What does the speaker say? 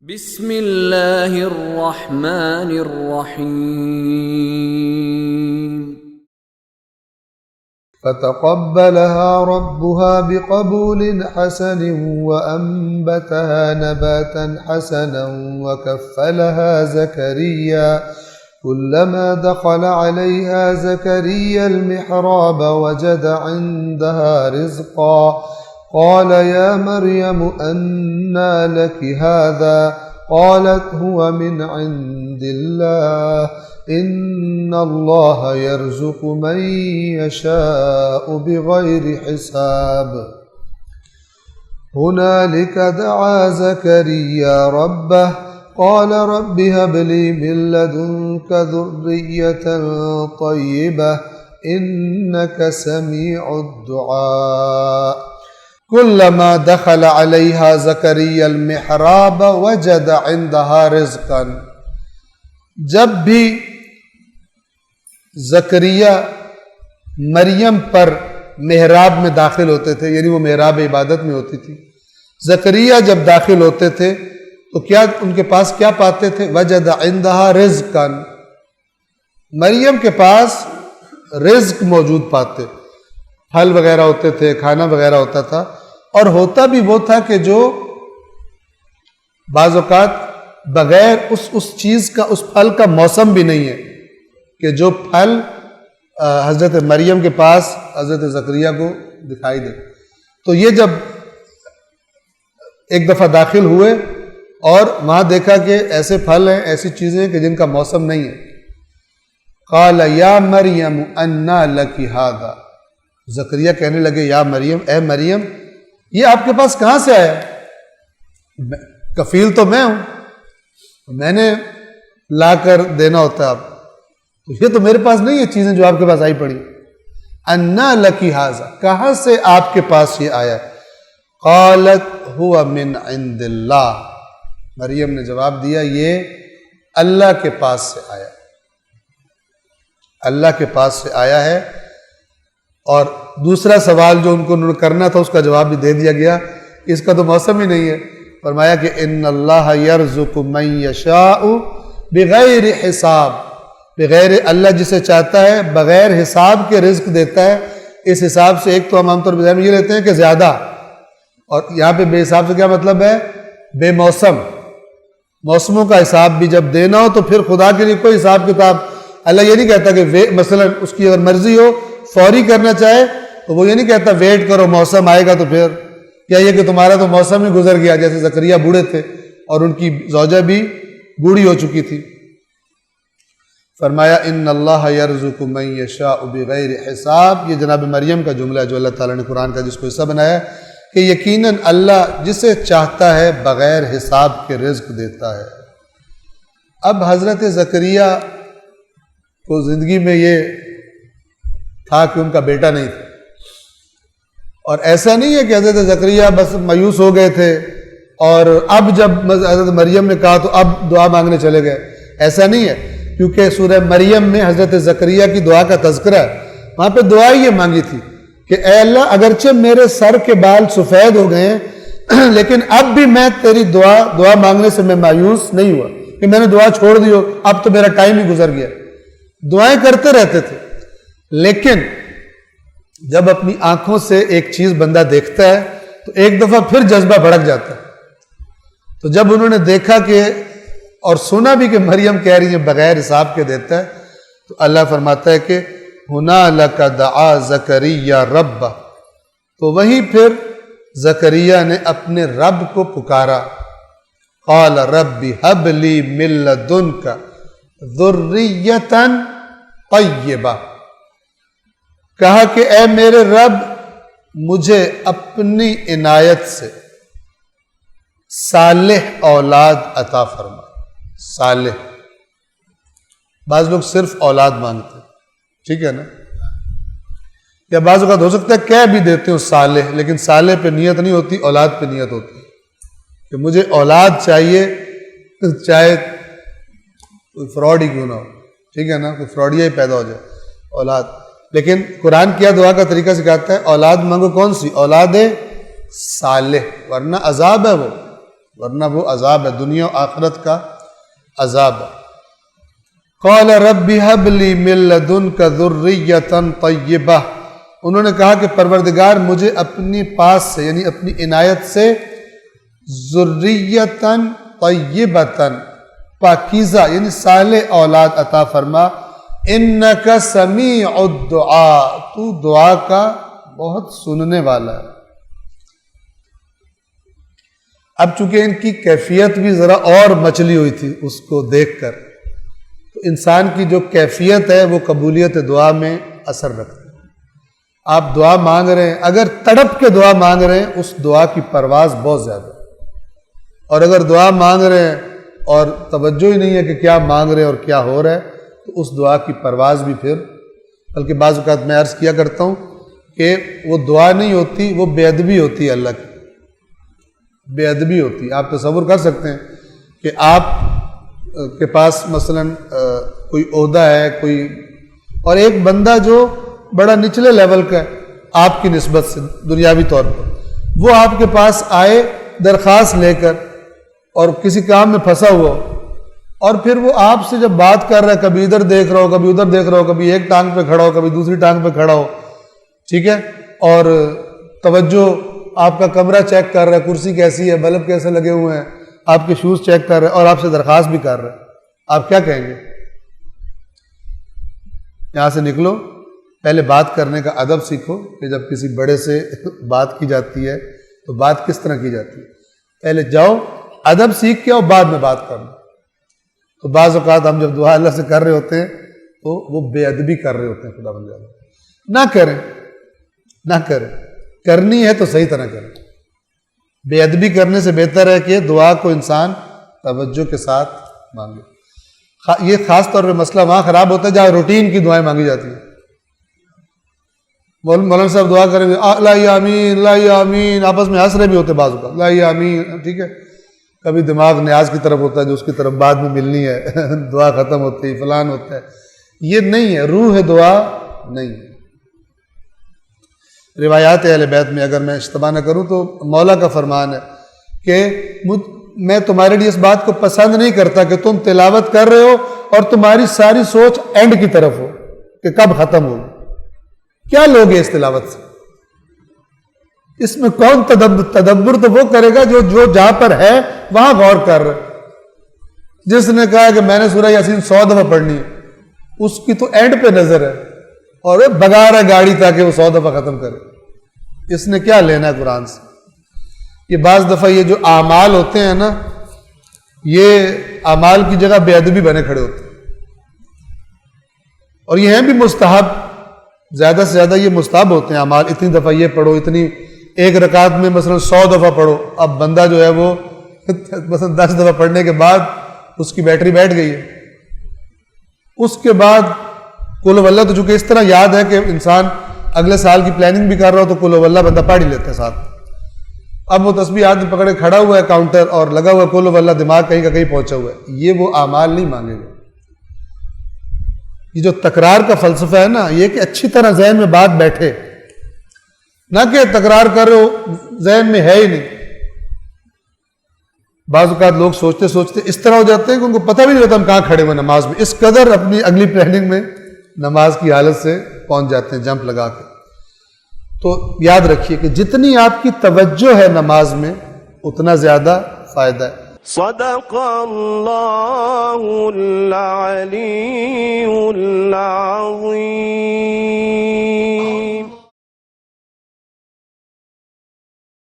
بسم اللہ الرحمن الرحیم فتقبلها ربها بقبول حسن وأنبتها نباتا حسنا وكفلها زكريا كلما دخل عليها زكريا المحراب وجد عندها رزقا قال يا مريم أنى لك هذا قالت هو من عند الله إن الله يرزق من يشاء بغير حساب هنالك دعا زكريا ربه قال رب هب لي من لدنك ذرية طيبة إنك سميع الدعاء كلما دخل عليها زكريا المحراب وجد عندها رزقا جب بھی زکریا مریم پر محراب میں داخل ہوتے تھے، یعنی وہ محراب عبادت میں ہوتی تھی، زکریا جب داخل ہوتے تھے تو کیا ان کے پاس کیا پاتے تھے؟ وجد عندها رزقا، مریم کے پاس رزق موجود پاتے، پھل وغیرہ ہوتے تھے، کھانا وغیرہ ہوتا تھا، اور ہوتا بھی وہ تھا کہ جو بعض اوقات بغیر اس چیز کا، اس پھل کا موسم بھی نہیں ہے کہ جو پھل حضرت مریم کے پاس حضرت زکریا کو دکھائی دے۔ تو یہ جب ایک دفعہ داخل ہوئے اور وہاں دیکھا کہ ایسے پھل ہیں، ایسی چیزیں ہیں کہ جن کا موسم نہیں ہے۔ قال یا مریم انا لک ھذا، زکریا کہنے لگے یا مریم، اے مریم یہ آپ کے پاس کہاں سے آیا؟ کفیل تو میں ہوں، میں نے لا کر دینا ہوتا ہے آپ، تو یہ تو میرے پاس نہیں ہے چیزیں جو آپ کے پاس آئی پڑی۔ انا لک ھذا، کہاں سے آپ کے پاس یہ آیا؟ قالت هو من عند اللہ، مریم نے جواب دیا یہ اللہ کے پاس سے آیا، اللہ کے پاس سے آیا ہے۔ اور دوسرا سوال جو ان کو کرنا تھا اس کا جواب بھی دے دیا گیا، اس کا تو موسم ہی نہیں ہے۔ فرمایا کہ ان اللہ یرزق من یشاء بغیر حساب، بغیر، اللہ جسے چاہتا ہے بغیر حساب کے رزق دیتا ہے۔ اس حساب سے ایک تو ہم عام طور پر یہ لیتے ہیں کہ زیادہ، اور یہاں پہ بے حساب سے کیا مطلب ہے؟ بے موسم، موسموں کا حساب بھی جب دینا ہو تو پھر خدا کے لیے کوئی حساب کتاب، اللہ یہ نہیں کہتا کہ مثلا اس کی اگر مرضی ہو فوری کرنا چاہے تو وہ یہ نہیں کہتا ویٹ کرو موسم آئے گا تو پھر، کیا یہ کہ تمہارا تو موسم ہی گزر گیا، جیسے زکریا بوڑھے تھے اور ان کی زوجہ بھی بوڑھی ہو چکی تھی۔ فرمایا ان اللہ یرزق من یشاء بغیر حساب، یہ جناب مریم کا جملہ ہے جو اللہ تعالیٰ نے قرآن کا جس کو حصہ بنایا کہ یقیناً اللہ جسے چاہتا ہے بغیر حساب کے رزق دیتا ہے۔ اب حضرت زکریا کو زندگی میں یہ تھا کہ ان کا بیٹا نہیں تھا، اور ایسا نہیں ہے کہ حضرت زکریا بس مایوس ہو گئے تھے اور اب جب حضرت مریم نے کہا تو اب دعا مانگنے چلے گئے، ایسا نہیں ہے، کیونکہ سورہ مریم میں حضرت زکریا کی دعا کا تذکرہ ہے، وہاں پہ دعا یہ مانگی تھی کہ اے اللہ اگرچہ میرے سر کے بال سفید ہو گئے ہیں لیکن اب بھی میں تیری دعا مانگنے سے میں مایوس نہیں ہوا کہ میں نے دعا چھوڑ دی ہو، اب تو میرا ٹائم ہی گزر گیا۔ دعائیں کرتے رہتے تھے، لیکن جب اپنی آنکھوں سے ایک چیز بندہ دیکھتا ہے تو ایک دفعہ پھر جذبہ بھڑک جاتا ہے۔ تو جب انہوں نے دیکھا کہ اور سنا بھی کہ مریم کہہ رہی ہے بغیر حساب کے دیتا ہے، تو اللہ فرماتا ہے کہ ہنالک دعا زکریا ربہ، تو وہیں پھر زکریا نے اپنے رب کو پکارا، قال رب ہب لی من لدنک ذریۃ طیبہ، کہا کہ اے میرے رب مجھے اپنی عنایت سے صالح اولاد عطا فرما۔ صالح، بعض لوگ صرف اولاد مانگتے ہیں، ٹھیک ہے نا، یا بعض اوقات ہو سکتا ہے کہہ بھی دیتے ہو صالح، لیکن صالح پہ نیت نہیں ہوتی، اولاد پہ نیت ہوتی ہے کہ مجھے اولاد چاہیے، چاہے کوئی فراڈ ہی کیوں نہ ہو، ٹھیک ہے نا، کوئی فراڈیا ہی پیدا ہو جائے، اولاد۔ لیکن قرآن کیا دعا کا طریقہ سکھاتا ہے؟ اولاد مانگو کون سی؟ اولاد صالح، ورنہ عذاب ہے وہ، ورنہ وہ عذاب ہے، دنیا و آخرت کا عذاب ہے۔ قال رب هب لي من لدنك ذرية طیبہ، انہوں نے کہا کہ پروردگار مجھے اپنی پاس سے یعنی اپنی عنایت سے ذریۃً طیبۃً پاکیزہ یعنی صالح اولاد عطا فرما، انک سمیع الدعاء، تو دعا کا بہت سننے والا ہے۔ اب چونکہ ان کی کیفیت بھی ذرا اور مچلی ہوئی تھی اس کو دیکھ کر، تو انسان کی جو کیفیت ہے وہ قبولیت دعا میں اثر رکھتی ہے۔ آپ دعا مانگ رہے ہیں، اگر تڑپ کے دعا مانگ رہے ہیں اس دعا کی پرواز بہت زیادہ ہے، اور اگر دعا مانگ رہے ہیں اور توجہ ہی نہیں ہے کہ کیا مانگ رہے ہیں اور کیا ہو رہا ہے، تو اس دعا کی پرواز بھی پھر، بلکہ بعض اوقات میں عرض کیا کرتا ہوں کہ وہ دعا نہیں ہوتی، وہ بے ادبی ہوتی ہے، اللہ کی بے ادبی ہوتی ہے۔ آپ تصور کر سکتے ہیں کہ آپ کے پاس مثلا کوئی عہدہ ہے کوئی، اور ایک بندہ جو بڑا نچلے لیول کا ہے آپ کی نسبت سے دنیاوی طور پر، وہ آپ کے پاس آئے درخواست لے کر اور کسی کام میں پھنسا ہوا ہو، اور پھر وہ آپ سے جب بات کر رہا ہے، کبھی ادھر دیکھ رہا ہو کبھی ادھر دیکھ رہا ہو، کبھی ایک ٹانگ پہ کھڑا ہو کبھی دوسری ٹانگ پہ کھڑا ہو، ٹھیک ہے، اور توجہ آپ کا کمرہ چیک کر رہا ہے، کرسی کیسی ہے، بلب کیسے لگے ہوئے ہیں، آپ کے شوز چیک کر رہے ہیں اور آپ سے درخواست بھی کر رہے ہیں، آپ کیا کہیں گے؟ یہاں سے نکلو، پہلے بات کرنے کا ادب سیکھو کہ جب کسی بڑے سے بات کی جاتی ہے تو بات کس طرح کی جاتی ہے، پہلے جاؤ ادب سیکھ کے اور بعد میں بات کرنا۔ تو بعض اوقات ہم جب دعا اللہ سے کر رہے ہوتے ہیں تو وہ بے ادبی کر رہے ہوتے ہیں، خدا بن جائے، نہ کریں، نہ کریں، کرنی ہے تو صحیح طرح کریں۔ بے ادبی کرنے سے بہتر ہے کہ دعا کو انسان توجہ کے ساتھ مانگے۔ یہ خاص طور پہ مسئلہ وہاں خراب ہوتا ہے جہاں روٹین کی دعائیں مانگی جاتی ہیں۔ مولانا صاحب دعا کریں گے اللہ آمین اللہ آمین، آپس میں ہنس رہے بھی ہوتے بعض کا اللہ آمین، ٹھیک ہے، کبھی دماغ نیاز کی طرف ہوتا ہے جو اس کی طرف بعد میں ملنی ہے، دعا ختم ہوتی ہے، فلان ہوتا ہے، یہ نہیں ہے، روح دعا نہیں ہے۔ روایات اہل بیت میں اگر میں اشتباہ نہ کروں تو مولا کا فرمان ہے کہ میں تمہارے لیے اس بات کو پسند نہیں کرتا کہ تم تلاوت کر رہے ہو اور تمہاری ساری سوچ اینڈ کی طرف ہو کہ کب ختم ہوگی، کیا لوگے اس تلاوت سے؟ اس میں کون تدبر تو وہ کرے گا جو جہاں پر ہے وہاں غور کر رہے۔ جس نے کہا کہ میں نے سورہ یاسین 100 دفعہ پڑھنی ہے، اس کی تو اینڈ پہ نظر ہے اور بگا رہا ہے گاڑی تاکہ وہ 100 دفعہ ختم کرے، اس نے کیا لینا ہے قرآن سے؟ یہ بعض دفعہ یہ جو اعمال ہوتے ہیں نا، یہ اعمال کی جگہ بے ادبی بنے کھڑے ہوتے ہیں، اور یہ ہیں بھی مستحب، زیادہ سے زیادہ یہ مستحب ہوتے ہیں اعمال، اتنی دفعہ یہ پڑھو، اتنی ایک رکعت میں مثلا 100 دفعہ پڑھو۔ اب بندہ جو ہے وہ مثلا 10 دفعہ پڑھنے کے بعد اس کی بیٹری بیٹھ گئی ہے، اس کے بعد قل ہو اللہ تو چونکہ اس طرح یاد ہے کہ انسان اگلے سال کی پلاننگ بھی کر رہا ہو تو قل ہو اللہ بندہ پڑھ ہی لیتا ہے ساتھ۔ اب وہ تسبیح ہاتھ میں پکڑے کھڑا ہوا ہے کاؤنٹر اور لگا ہوا ہے قل ہو اللہ، دماغ کہیں کا کہیں پہنچا ہوا ہے، یہ وہ اعمال نہیں مانگے گا۔ یہ جو تکرار کا فلسفہ ہے نا، یہ کہ اچھی طرح ذہن میں بات بیٹھے، نہ کہ تکرار کر رہے ہو ذہن میں ہے ہی نہیں۔ بعض اوقات لوگ سوچتے سوچتے اس طرح ہو جاتے ہیں کہ ان کو پتہ بھی نہیں ہوتا ہم کہاں کھڑے ہوئے نماز میں، اس قدر اپنی اگلی پلاننگ میں نماز کی حالت سے پہنچ جاتے ہیں جمپ لگا کے۔ تو یاد رکھیے کہ جتنی آپ کی توجہ ہے نماز میں اتنا زیادہ فائدہ ہے۔ صدق اللہ العلی العظیم۔